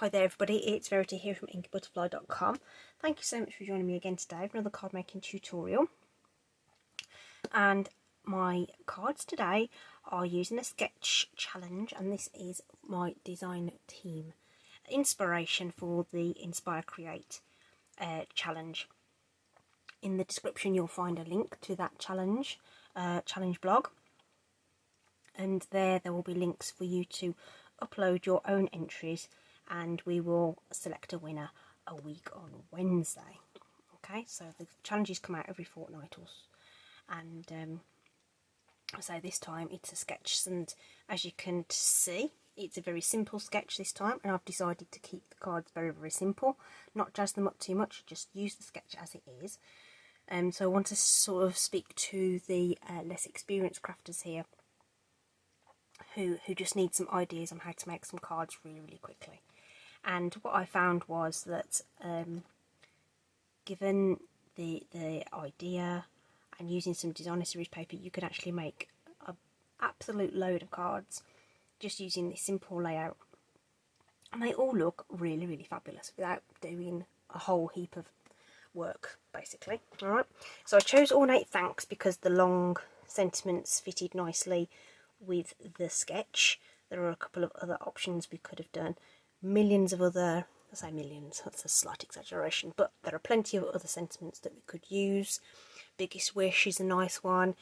Hi there everybody, it's Verity here from inkybutterfly.com. Thank you so much for joining me again today for another card making tutorial. And my cards today are using a sketch challenge, and this is my design team inspiration for the Inspire.Create.Challenge. In the description you'll find a link to that challenge blog, and there will be links for you to upload your own entries, and we will select a winner a week on Wednesday. Okay, so the challenges come out every fortnight, and so this time it's a sketch, and as you can see, it's a very simple sketch this time, and I've decided to keep the cards very, very simple, not jazz them up too much, just use the sketch as it is. So I want to sort of speak to the less experienced crafters here who just need some ideas on how to make some cards really, really quickly. And what I found was that given the idea and using some designer series paper, you could actually make an absolute load of cards just using this simple layout, and they all look really, really fabulous without doing a whole heap of work, basically. Alright, so I chose Ornate Thanks because the long sentiments fitted nicely with the sketch. There are a couple of other options we could have done. Millions of other, I say millions, that's a slight exaggeration, but there are plenty of other sentiments that we could use. Biggest Wish is a nice one,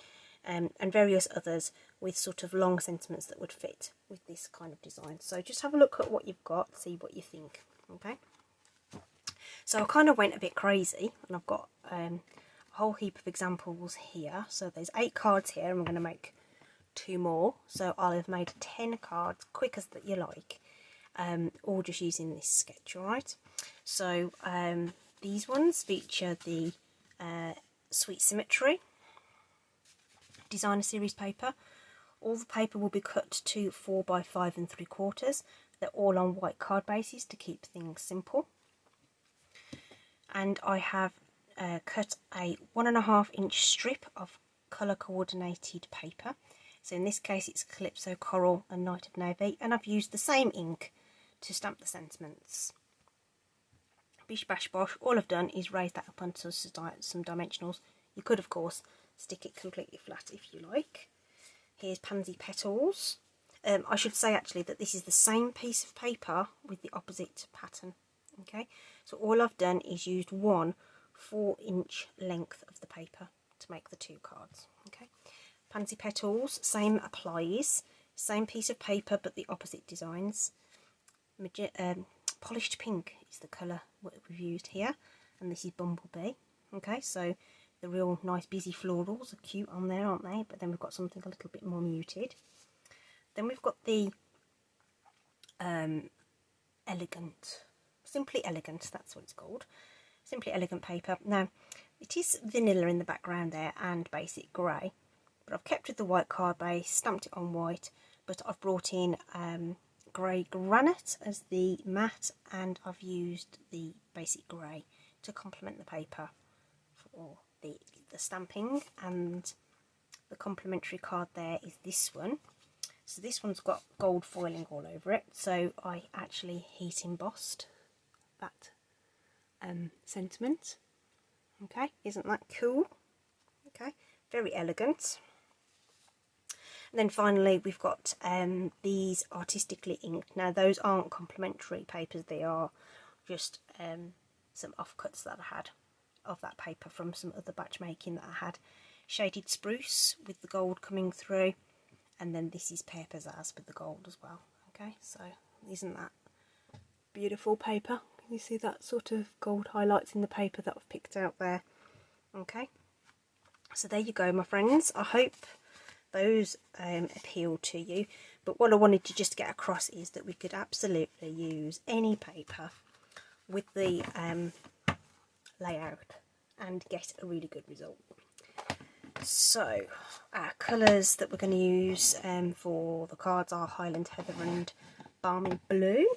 and various others with sort of long sentiments that would fit with this kind of design. So just have a look at what you've got, see what you think. Okay, so I kind of went a bit crazy, and I've got a whole heap of examples here. So there's 8 cards here, and we're going to make 2 more, so I'll have made 10 cards quick as that you like, all just using this sketch. Alright, so these ones feature the Sweet Symmetry designer series paper. All the paper will be cut to 4 by 5 3/4. They're all on white card bases to keep things simple, and I have cut a 1.5 inch strip of colour coordinated paper. So in this case it's Calypso Coral and Night of Navy, and I've used the same ink to stamp the sentiments. Bish bash bosh, all I've done is raise that up onto some dimensionals. You could of course stick it completely flat if you like. Here's Pansy Petals. I should say actually that this is the same piece of paper with the opposite pattern. Okay, so all I've done is used one 4-inch length of the paper to make the 2 cards. Okay, Pansy Petals, same applies, same piece of paper but the opposite designs. Polished Pink is the colour we've used here, and this is Bumblebee. Okay, so the real nice busy florals are cute on there, aren't they? But then we've got something a little bit more muted. Then we've got the Elegant, Simply Elegant, that's what it's called. Simply Elegant paper. Now, it is vanilla in the background there and basic grey, but I've kept with the white card base, stamped it on white, but I've brought in grey granite as the matte, and I've used the basic grey to complement the paper for the stamping. And the complementary card there is this one. So this one's got gold foiling all over it, so I actually heat embossed that sentiment. Okay, isn't that cool? Okay, very elegant. And then finally we've got these artistically inked. Now those aren't complementary papers, they are just some offcuts that I had of that paper from some other batch making that I had. Shaded Spruce with the gold coming through, and then this is Pear Pizzazz with the gold as well. Okay, so isn't that beautiful paper? Can you see that sort of gold highlights in the paper that I've picked out there? Okay, so there you go, my friends. I hope those appeal to you, but what I wanted to just get across is that we could absolutely use any paper with the layout and get a really good result. So our colours that we're going to use for the cards are Highland Heather and Balmy Blue.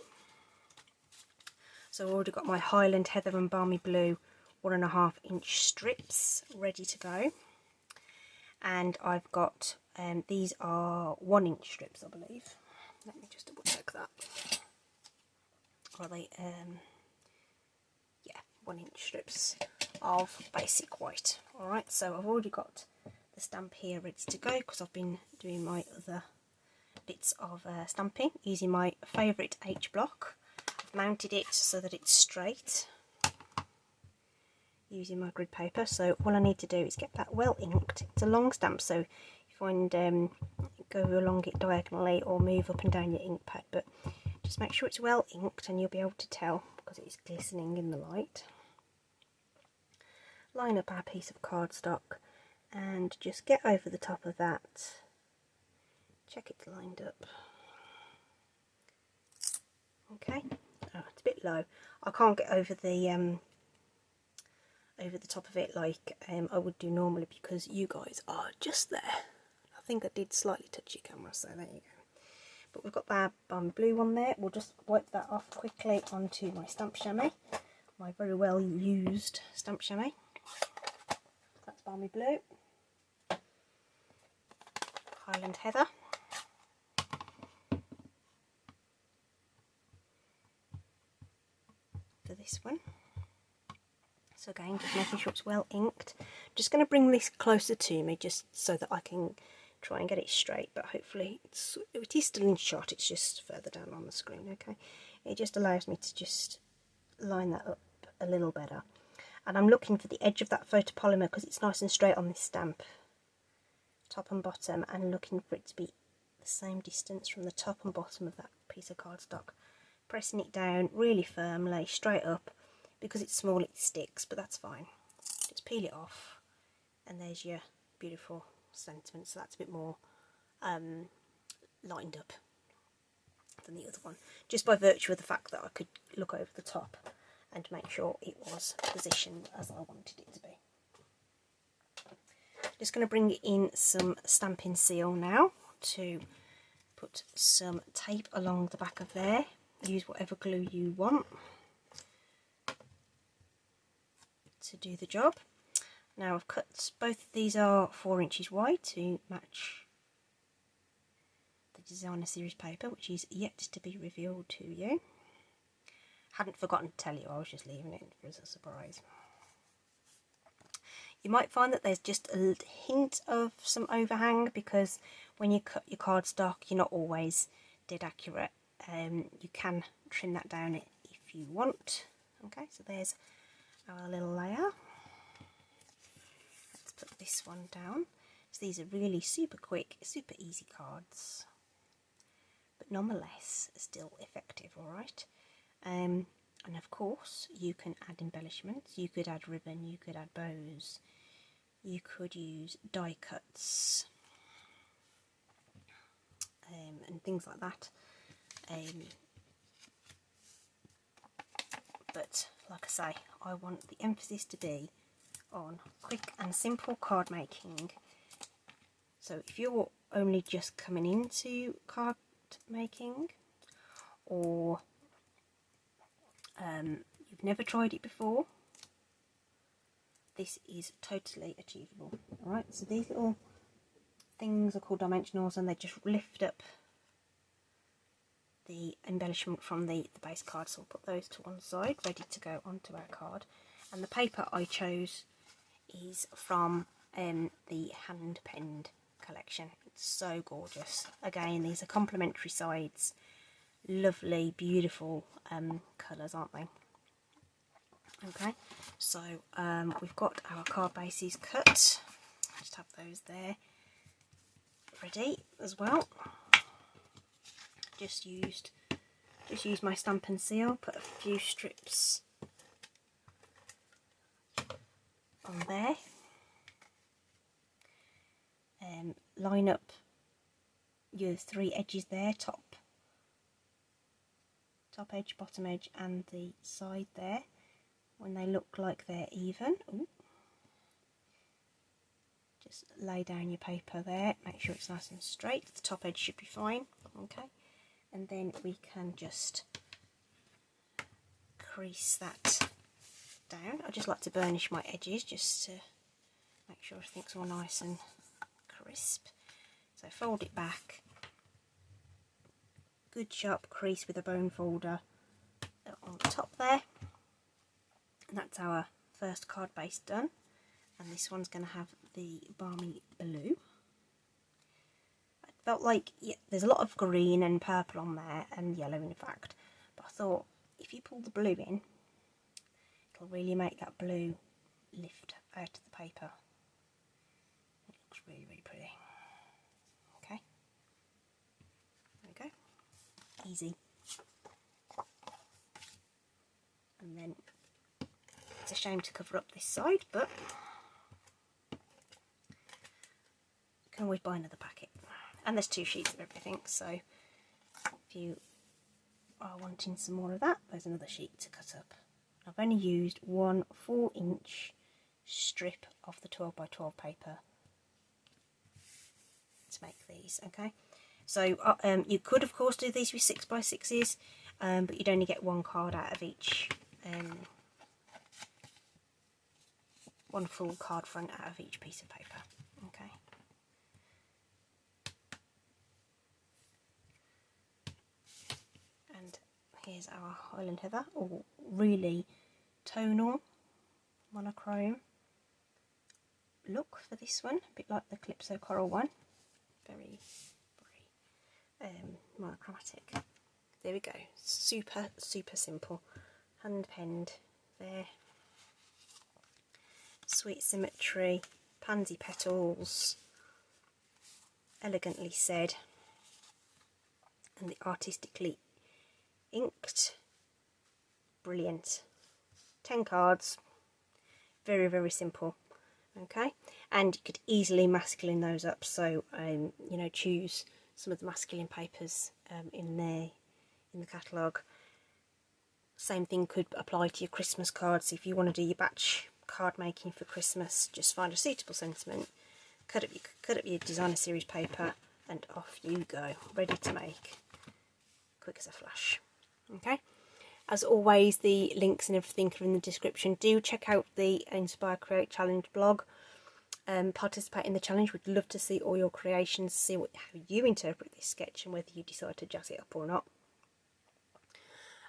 So I've already got my Highland Heather and Balmy Blue 1.5 inch strips ready to go, and I've got these are 1 inch strips, I believe. Let me just double check that. are they? Yeah, 1-inch strips of basic white. Alright, so I've already got the stamp here ready to go because I've been doing my other bits of stamping using my favourite H block. I've mounted it so that it's straight using my grid paper, so all I need to do is get that well inked. It's a long stamp, so you find go along it diagonally or move up and down your ink pad, but just make sure it's well inked and you'll be able to tell because it's glistening in the light. Line up our piece of cardstock and just get over the top of that. Check it's lined up. Okay, oh, it's a bit low. I can't get over the top of it like I would do normally because you guys are just there. I think I did slightly touch your camera, so there you go. But we've got that balmy blue one there. We'll just wipe that off quickly onto my stamp chamois, my very well used stamp chamois. That's balmy blue, Highland Heather, for this one. So again, just making sure it's well inked. Just going to bring this closer to me just so that I can try and get it straight, but hopefully it is still in shot, it's just further down on the screen. Okay, it just allows me to just line that up a little better, and I'm looking for the edge of that photopolymer because it's nice and straight on this stamp, top and bottom, and looking for it to be the same distance from the top and bottom of that piece of cardstock. Pressing it down really firmly straight up. Because it's small it sticks, but that's fine. Just peel it off and there's your beautiful sentiment. So that's a bit more lined up than the other one, just by virtue of the fact that I could look over the top and make sure it was positioned as I wanted it to be. Just going to bring in some Stampin' Seal now to put some tape along the back of there. Use whatever glue you want to do the job. Now I've cut, both of these are 4 inches wide to match the designer series paper, which is yet to be revealed to you. Hadn't forgotten to tell you, I was just leaving it as a surprise. You might find that there's just a hint of some overhang because when you cut your cardstock you're not always dead accurate. You can trim that down if you want. Okay, so there's our little layer. Let's put this one down. So these are really super quick, super easy cards, but nonetheless still effective. Alright, and of course you can add embellishments. You could add ribbon, you could add bows, you could use die cuts and things like that. But like I say, I want the emphasis to be on quick and simple card making. So if you're only just coming into card making, or you've never tried it before, this is totally achievable. Alright, so these little things are called dimensionals and they just lift up the embellishment from the base card, so I'll put those to one side, ready to go onto our card. And the paper I chose is from the hand penned collection. It's so gorgeous. Again, these are complementary sides, lovely, beautiful colours, aren't they? Okay, so we've got our card bases cut. Just have those there ready as well. Just used my Stampin' Seal, put a few strips on there. Line up your 3 edges there, top edge, bottom edge and the side there. When they look like they're even, just lay down your paper there, make sure it's nice and straight. The top edge should be fine. Okay, and then we can just crease that down. I just like to burnish my edges just to make sure everything's all nice and crisp. So fold it back, good sharp crease with a bone folder on the top there. And that's our first card base done. And this one's going to have the balmy blue. I felt like there's a lot of green and purple on there, and yellow in fact. But I thought if you pull the blue in, it'll really make that blue lift out of the paper. It looks really, really pretty. Okay, there we go. Easy. And then it's a shame to cover up this side, but you can always buy another packet. And there's 2 sheets of everything, so if you are wanting some more of that, there's another sheet to cut up. I've only used one 4-inch strip of the 12x12 paper to make these. Okay, so you could of course do these with 6x6s, but you'd only get one card out of each, one full card front out of each piece of paper. Okay. And here's our Highland Heather, all really tonal, monochrome look for this one, a bit like the Calypso Coral one, very, very monochromatic. There we go, super, super simple, hand penned there, sweet symmetry, pansy petals, elegantly said, and the artistically inked, brilliant. 10 cards, very, very simple. Okay, and you could easily masculine those up, so you know, choose some of the masculine papers in there in the catalogue. Same thing could apply to your Christmas cards. If you want to do your batch card making for Christmas, just find a suitable sentiment, cut up your designer series paper, and off you go, ready to make, quick as a flash. Okay, as always, the links and everything are in the description. Do check out the Inspire.Create.Challenge blog, participate in the challenge. We'd love to see all your creations, see how you interpret this sketch and whether you decide to jazz it up or not.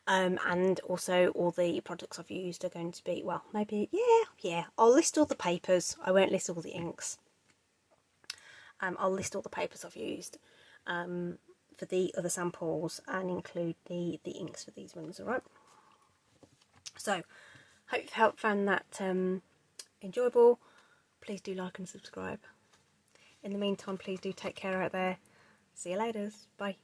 And also all the products I've used are going to be, well, maybe, yeah, I'll list all the papers. I won't list all the inks. I'll list all the papers I've used for the other samples and include the inks for these ones, alright? So, hope you found that enjoyable. Please do like and subscribe. In the meantime, please do take care out there. See you later. Bye.